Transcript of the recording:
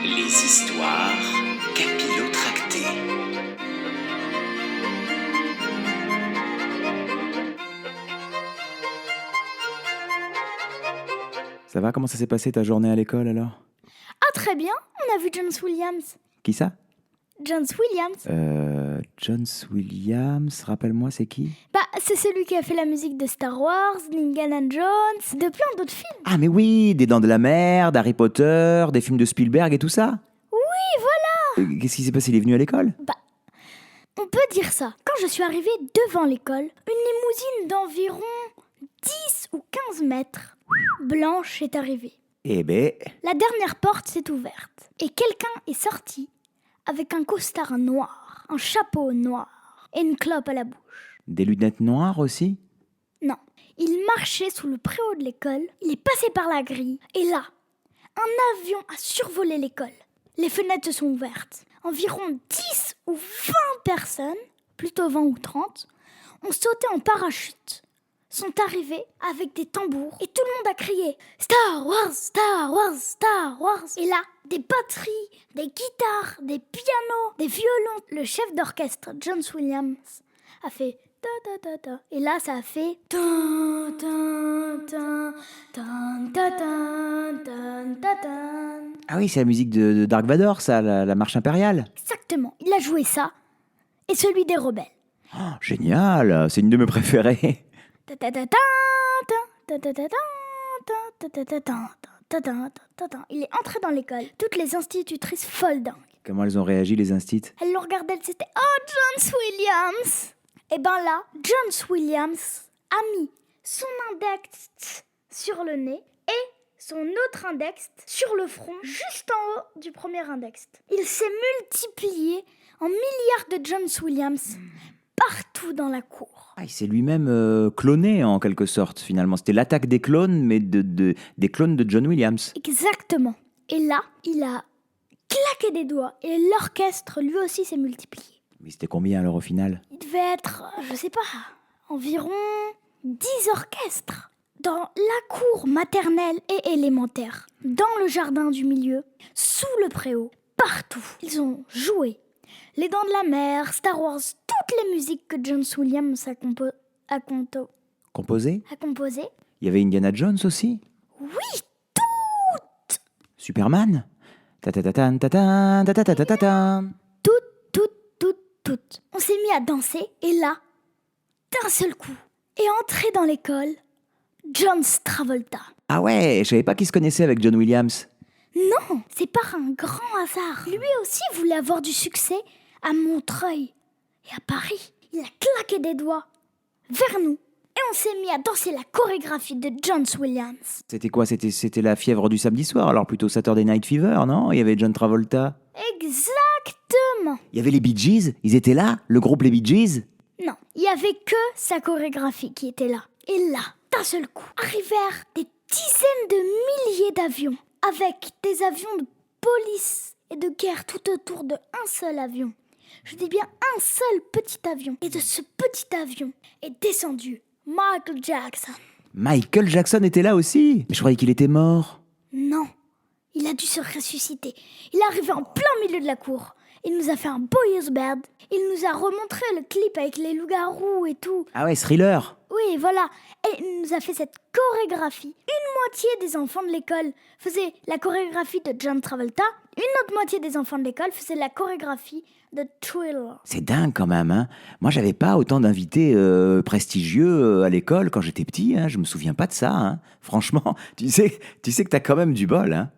Les histoires capillotractées. Ça va, comment ça s'est passé ta journée à l'école alors? Ah, très bien, on a vu John Williams. Qui ça? John Williams. John Williams, rappelle-moi, c'est qui? C'est celui qui a fait la musique de Star Wars, d'Indiana Jones, de plein d'autres films. Ah mais oui, des Dents de la Mer, d'Harry Potter, des films de Spielberg et tout ça? Oui, voilà. Qu'est-ce qui s'est passé? Il est venu à l'école? On peut dire ça. Quand je suis arrivée devant l'école, une limousine d'environ 10 ou 15 mètres, blanche, est arrivée. Eh ben, La dernière porte s'est ouverte et quelqu'un est sorti avec un costard noir, un chapeau noir et une clope à la bouche. des lunettes noires aussi? Non, il marchait sous le préau de l'école, il est passé par la grille, et là, un avion a survolé l'école. Les fenêtres se sont ouvertes. Environ 10 ou 20 personnes, plutôt 20 ou 30, ont sauté en parachute, sont arrivées avec des tambours, et tout le monde a crié « Star Wars, Star Wars, Star Wars !» Et là, des batteries, des guitares, des pianos, des violons. Le chef d'orchestre, John Williams, a fait ta ta ta ta. Et là, ça a fait ta ta ta ta ta ta ta ta. Ah oui, c'est la musique de Dark Vador, ça, la marche impériale. Exactement, il a joué ça et celui des rebelles. Oh, génial, c'est une de mes préférées. Ta ta ta ta ta ta ta ta ta ta ta ta ta ta ta ta ta. Il est entré dans l'école. Toutes les institutrices folles dingues. Comment elles ont réagi, les instits? Elles le regardaient, c'était « Oh, John Williams !» Et ben là, John Williams a mis son index sur le nez et son autre index sur le front, juste en haut du premier index. Il s'est multiplié en milliards de John Williams partout dans la cour. Ah, il s'est lui-même cloné en quelque sorte, finalement. C'était l'attaque des clones, mais des clones de John Williams. Exactement. Et là, il a claqué des doigts et l'orchestre lui aussi s'est multiplié. Mais c'était combien alors au final? Il devait être, je sais pas, environ 10 orchestres. Dans la cour maternelle et élémentaire, dans le jardin du milieu, sous le préau, partout. Ils ont joué Les Dents de la Mer, Star Wars, toutes les musiques que John Williams a Composé? composées. Il y avait Indiana Jones aussi? Oui, Superman? Ta-ta-ta-tan, ta-tan, ta-ta-ta-ta-ta-tan. toutes. On s'est mis à danser et là, d'un seul coup, est entré dans l'école John Travolta. Ah ouais, je savais pas qu'il se connaissait avec John Williams. Non, c'est par un grand hasard. Lui aussi voulait avoir du succès à Montreuil et à Paris. Il a claqué des doigts vers nous et on s'est mis à danser la chorégraphie de John Williams. C'était quoi? C'était la fièvre du samedi soir, alors plutôt Saturday Night Fever, non? Il y avait John Travolta. Exactement. Il y avait les Bee Gees, ils étaient là? Le groupe les Bee Gees? Non, il n'y avait que sa chorégraphie qui était là. Et là, d'un seul coup, arrivèrent des dizaines de milliers d'avions, avec des avions de police et de guerre tout autour de un seul avion. Je dis bien un seul petit avion. Et de ce petit avion est descendu Michael Jackson. Michael Jackson était là aussi? Mais je croyais qu'il était mort. Non, il a dû se ressusciter. Il est arrivé en plein milieu de la cour. Il nous a fait un Boyers Band. Il nous a remontré le clip avec les loups-garous et tout. Ah ouais, Thriller. Oui, voilà. Et il nous a fait cette chorégraphie. Une moitié des enfants de l'école faisait la chorégraphie de John Travolta. Une autre moitié des enfants de l'école faisait la chorégraphie de Thriller. C'est dingue quand même, hein. Moi, j'avais pas autant d'invités prestigieux à l'école quand j'étais petit, hein. Je me souviens pas de ça, hein. Franchement, tu sais que t'as quand même du bol, hein.